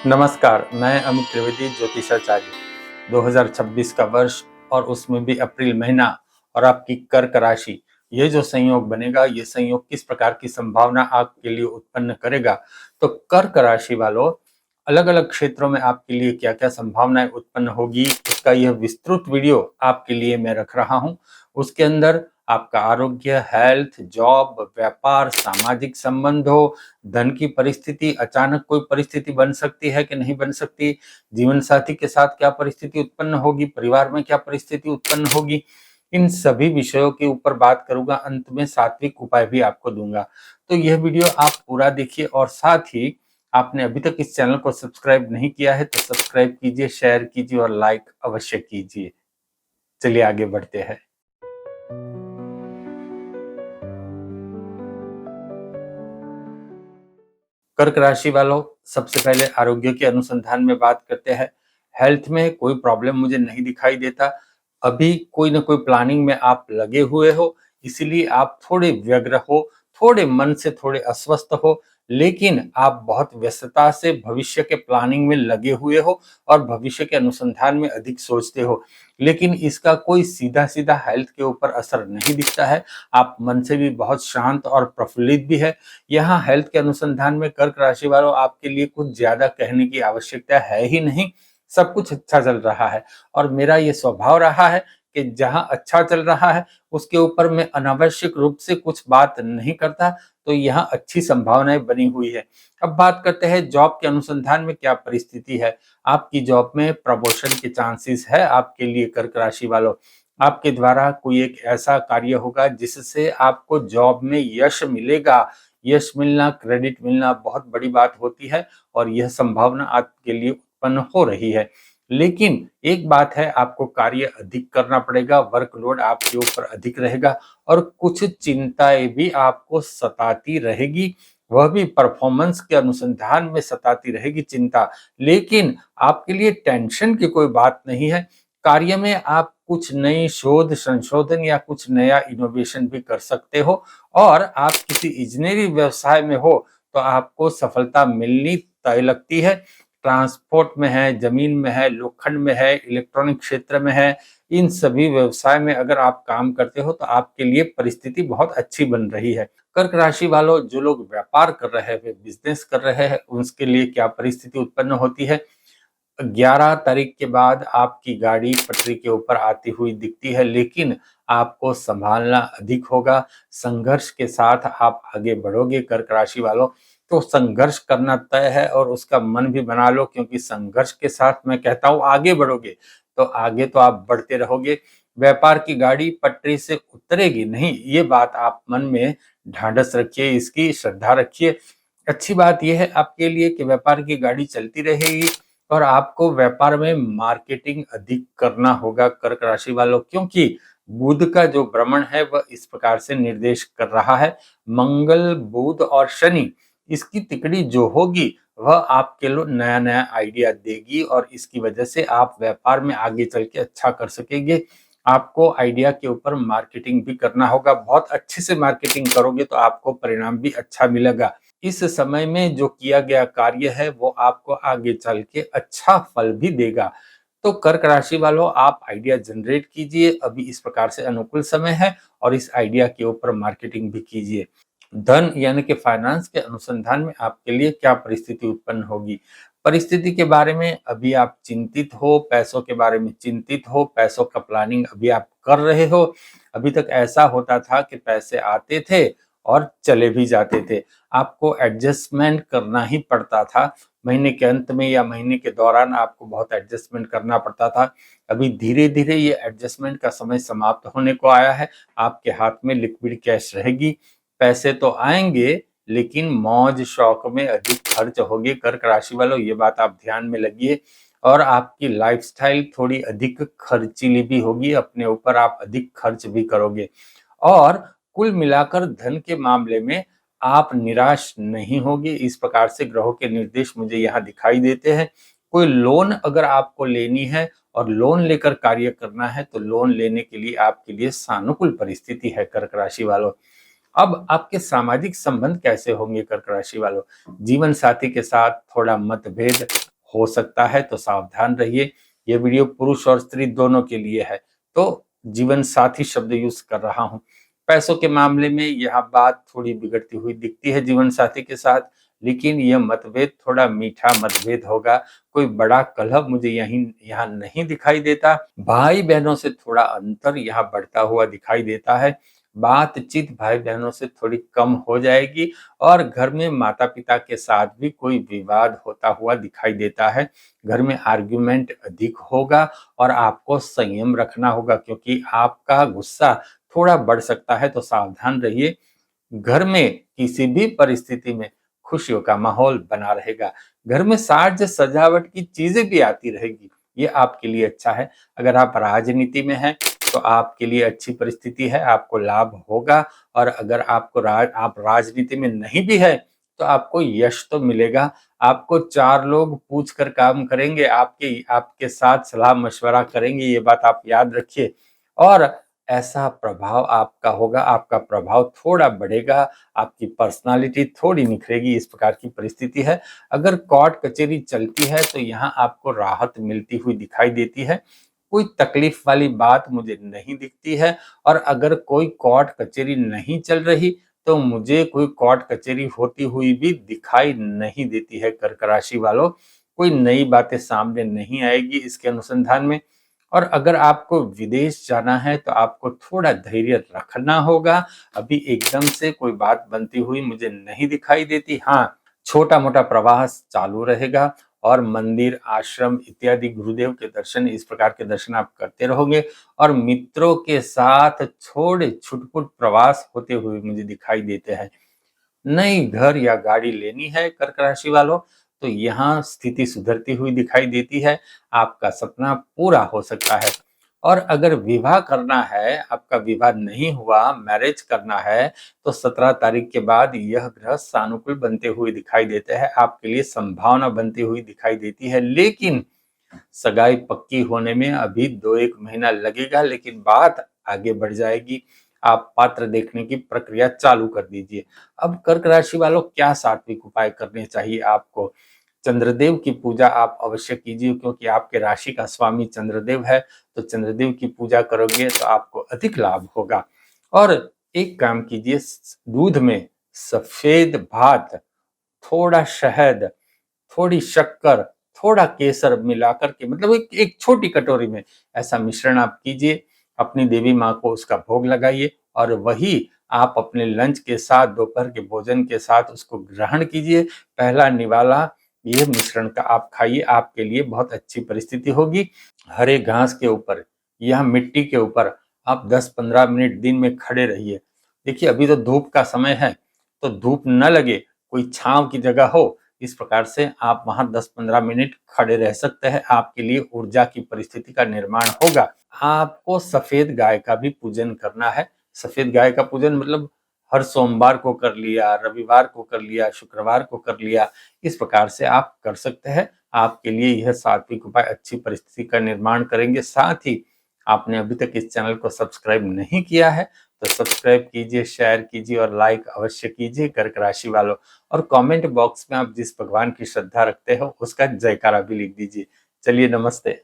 नमस्कार, मैं अमित त्रिवेदी ज्योतिषाचार्य। 2026 का वर्ष और उसमें भी अप्रैल महीना और आपकी कर्क राशि, ये जो संयोग बनेगा, ये संयोग किस प्रकार की संभावना आपके लिए उत्पन्न करेगा। तो कर्क राशि वालों, अलग अलग क्षेत्रों में आपके लिए क्या क्या संभावनाएं उत्पन्न होगी, उसका यह विस्तृत वीडियो आपके लिए मैं रख रहा हूं। उसके अंदर आपका आरोग्य, हेल्थ, जॉब, व्यापार, सामाजिक संबंधों, धन की परिस्थिति, अचानक कोई परिस्थिति बन सकती है कि नहीं बन सकती, जीवन साथी के साथ क्या परिस्थिति उत्पन्न होगी, परिवार में क्या परिस्थिति उत्पन्न होगी, इन सभी विषयों के ऊपर बात करूंगा। अंत में सात्विक उपाय भी आपको दूंगा। तो यह वीडियो आप पूरा देखिए और साथ ही आपने अभी तक इस चैनल को सब्सक्राइब नहीं किया है तो सब्सक्राइब कीजिए, शेयर कीजिए और लाइक अवश्य कीजिए। चलिए आगे बढ़ते हैं। कर्क राशि वालों, सबसे पहले आरोग्य के अनुसंधान में बात करते हैं। हेल्थ में कोई प्रॉब्लम मुझे नहीं दिखाई देता। अभी कोई ना कोई प्लानिंग में आप लगे हुए हो, इसीलिए आप थोड़े व्यग्र हो, थोड़े मन से थोड़े अस्वस्थ हो, लेकिन आप बहुत व्यस्तता से भविष्य के प्लानिंग में लगे हुए हो और भविष्य के अनुसंधान में अधिक सोचते हो, लेकिन इसका कोई सीधा सीधा हेल्थ के ऊपर असर नहीं दिखता है। आप मन से भी बहुत शांत और प्रफुल्लित भी है। यहाँ हेल्थ के अनुसंधान में कर्क राशि वालों, आपके लिए कुछ ज्यादा कहने की आवश्यकता है ही नहीं। सब कुछ अच्छा चल रहा है और मेरा ये स्वभाव रहा है कि जहां अच्छा चल रहा है उसके ऊपर मैं अनावश्यक रूप से कुछ बात नहीं करता। तो यहाँ अच्छी संभावनाएं बनी हुई है। अब बात करते हैं जॉब के अनुसंधान में क्या परिस्थिति है। आपकी जॉब में प्रमोशन के चांसेस है आपके लिए कर्क राशि वालों। आपके द्वारा कोई एक ऐसा कार्य होगा जिससे आपको जॉब में यश मिलेगा। यश मिलना, क्रेडिट मिलना बहुत बड़ी बात होती है और यह संभावना आपके लिए उत्पन्न हो रही है। लेकिन एक बात है, आपको कार्य अधिक करना पड़ेगा, वर्कलोड आपके ऊपर अधिक रहेगा और कुछ चिंताएं भी आपको सताती रहेगी। वह भी परफॉर्मेंस के अनुसंधान में सताती रहेगी चिंता। लेकिन आपके लिए टेंशन की कोई बात नहीं है। कार्य में आप कुछ नई शोध, संशोधन या कुछ नया इनोवेशन भी कर सकते हो और आप किसी इंजीनियरिंग व्यवसाय में हो तो आपको सफलता मिलनी तय लगती है। ट्रांसपोर्ट में है, जमीन में है, लोखंड में है, इलेक्ट्रॉनिक क्षेत्र में है, इन सभी व्यवसाय में अगर आप काम करते हो तो आपके लिए परिस्थिति बहुत अच्छी बन रही है। कर्क राशि वालों, जो लोग व्यापार कर रहे हैं, बिजनेस कर रहे हैं, उसके लिए क्या परिस्थिति उत्पन्न होती है। 11 तारीख के बाद आपकी गाड़ी पटरी के ऊपर आती हुई दिखती है, लेकिन आपको संभालना अधिक होगा। संघर्ष के साथ आप आगे बढ़ोगे कर्क राशि वालों। तो संघर्ष करना तय है और उसका मन भी बना लो, क्योंकि संघर्ष के साथ मैं कहता हूं आगे बढ़ोगे तो आगे तो आप बढ़ते रहोगे। व्यापार की गाड़ी पटरी से उतरेगी नहीं, ये बात आप मन में ढांढस रखिए, इसकी श्रद्धा रखिए। अच्छी बात यह है आपके लिए कि व्यापार की गाड़ी चलती रहेगी और आपको व्यापार में मार्केटिंग अधिक करना होगा कर्क राशि वालों, क्योंकि बुध का जो भ्रमण है वह इस प्रकार से निर्देश कर रहा है। मंगल, बुध और शनि, इसकी तिकड़ी जो होगी वह आपके लिए नया नया आइडिया देगी और इसकी वजह से आप व्यापार में आगे चल के अच्छा कर सकेंगे। आपको आइडिया के ऊपर मार्केटिंग भी करना होगा। बहुत अच्छे से मार्केटिंग करोगे तो आपको परिणाम भी अच्छा मिलेगा। इस समय में जो किया गया कार्य है वो आपको आगे चल के अच्छा फल भी देगा। तो कर्क राशि वालों, आप आइडिया जनरेट कीजिए, अभी इस प्रकार से अनुकूल समय है और इस आइडिया के ऊपर मार्केटिंग भी कीजिए। धन यानी कि फाइनेंस के अनुसंधान में आपके लिए क्या परिस्थिति उत्पन्न होगी। परिस्थिति के बारे में अभी आप चिंतित हो, पैसों के बारे में चिंतित हो, पैसों का प्लानिंग अभी आप कर रहे हो। अभी तक ऐसा होता था कि पैसे आते थे और चले भी जाते थे, आपको एडजस्टमेंट करना ही पड़ता था। महीने के अंत में या महीने के दौरान आपको बहुत एडजस्टमेंट करना पड़ता था। अभी धीरे धीरे ये एडजस्टमेंट का समय समाप्त होने को आया है। आपके हाथ में लिक्विड कैश रहेगी। पैसे तो आएंगे लेकिन मौज शौक में अधिक खर्च होगी कर्क राशि वालों, ये बात आप ध्यान में लगिए। और आपकी लाइफस्टाइल थोड़ी अधिक खर्चीली भी होगी, अपने ऊपर आप अधिक खर्च भी करोगे। और कुल मिलाकर धन के मामले में आप निराश नहीं होगे। इस प्रकार से ग्रहों के निर्देश मुझे यहाँ दिखाई देते हैं। कोई लोन अगर आपको लेनी है और लोन लेकर कार्य करना है तो लोन लेने के लिए आपके लिए सानुकूल परिस्थिति है कर्क राशि वालों। अब आपके सामाजिक संबंध कैसे होंगे कर्क राशि वालों। जीवन साथी के साथ थोड़ा मतभेद, हो सकता है, तो सावधान रहिए। ये वीडियो पुरुष और स्त्री दोनों के लिए है। तो जीवन साथी शब्द यूज कर रहा हूँ। पैसों के मामले में यहाँ बात थोड़ी बिगड़ती हुई दिखती है जीवन साथी के साथ, लेकिन यह मतभेद थोड़ा मीठा मतभेद होगा। कोई बड़ा कलह मुझे यहाँ नहीं दिखाई देता। भाई बहनों से थोड़ा अंतर यहाँ बढ़ता हुआ दिखाई देता है। बातचीत भाई बहनों से थोड़ी कम हो जाएगी और घर में माता पिता के साथ भी कोई विवाद होता हुआ दिखाई देता है। घर में आर्ग्यूमेंट अधिक होगा और आपको संयम रखना होगा, क्योंकि आपका गुस्सा थोड़ा बढ़ सकता है, तो सावधान रहिए। घर में किसी भी परिस्थिति में खुशियों का माहौल बना रहेगा। घर में साज सजावट की चीजें भी आती रहेगी, ये आपके लिए अच्छा है। अगर आप राजनीति में हैं तो आपके लिए अच्छी परिस्थिति है, आपको लाभ होगा। और अगर आप राजनीति में नहीं भी है तो आपको यश तो मिलेगा। आपको 4 लोग पूछ कर काम करेंगे, आपके साथ सलाह मशवरा करेंगे, ये बात आप याद रखिए। और ऐसा प्रभाव आपका होगा, आपका प्रभाव थोड़ा बढ़ेगा, आपकी पर्सनालिटी थोड़ी निखरेगी, इस प्रकार की परिस्थिति है। अगर कोर्ट कचहरी चलती है तो यहाँ आपको राहत मिलती हुई दिखाई देती है। कोई तकलीफ वाली बात मुझे नहीं दिखती है। और अगर कोई कोर्ट कचहरी नहीं चल रही तो मुझे कोई कोर्ट कचहरी होती हुई भी दिखाई नहीं देती है। कर्क राशि वालों, कोई नई बातें सामने नहीं आएगी इसके अनुसंधान में। और अगर आपको विदेश जाना है तो आपको थोड़ा धैर्य रखना होगा। अभी एकदम से कोई बात बनती हुई मुझे नहीं दिखाई देती। हाँ, छोटा मोटा प्रवास चालू रहेगा और मंदिर, आश्रम इत्यादि गुरुदेव के दर्शन, इस प्रकार के दर्शन आप करते रहोगे। और मित्रों के साथ थोड़े छुटपुट प्रवास होते हुए मुझे दिखाई देते हैं। नई घर या गाड़ी लेनी है कर्क राशि वालों, तो यहाँ स्थिति सुधरती हुई दिखाई देती है। आपका सपना पूरा हो सकता है। और अगर विवाह करना है, आपका विवाह नहीं हुआ, मैरिज करना है, तो 17 तारीख के बाद यह ग्रह सानुकूल बनते हुए दिखाई देते हैं, आपके लिए संभावना बनती हुई दिखाई देती है। लेकिन सगाई पक्की होने में अभी 2-1 महीना लगेगा, लेकिन बात आगे बढ़ जाएगी। आप पात्र देखने की प्रक्रिया चालू कर दीजिए। अब कर्क राशि वालों, क्या सात्विक उपाय करने चाहिए आपको? चंद्रदेव की पूजा आप अवश्य कीजिए, क्योंकि आपके राशि का स्वामी चंद्रदेव है। तो चंद्रदेव की पूजा करोगे तो आपको अधिक लाभ होगा। और एक काम कीजिए, दूध में सफेद भात, थोड़ा शहद, थोड़ी शक्कर, थोड़ा केसर मिलाकर के, मतलब एक छोटी कटोरी में ऐसा मिश्रण आप कीजिए। अपनी देवी माँ को उसका भोग लगाइए और वही आप अपने लंच के साथ, दोपहर के भोजन के साथ उसको ग्रहण कीजिए। पहला निवाला ये मिश्रण का आप खाइए, आपके लिए बहुत अच्छी परिस्थिति होगी। हरे घास के ऊपर या मिट्टी के ऊपर आप 10-15 मिनट दिन में खड़े रहिए। देखिए, अभी तो धूप का समय है, तो धूप न लगे, कोई छांव की जगह हो, इस प्रकार से आप वहां 10-15 मिनट खड़े रह सकते हैं। आपके लिए ऊर्जा की परिस्थिति का निर्माण होगा। आपको सफेद गाय का भी पूजन करना है। सफेद गाय का पूजन मतलब हर सोमवार को कर लिया, रविवार को कर लिया, शुक्रवार को कर लिया, इस प्रकार से आप कर सकते हैं। आपके लिए यह सात्विक उपाय अच्छी परिस्थिति का निर्माण करेंगे। साथ ही आपने अभी तक इस चैनल को सब्सक्राइब नहीं किया है तो सब्सक्राइब कीजिए, शेयर कीजिए और लाइक अवश्य कीजिए कर्क राशि वालों। और कमेंट बॉक्स में आप जिस भगवान की श्रद्धा रखते हो उसका जयकारा भी लिख दीजिए। चलिए, नमस्ते।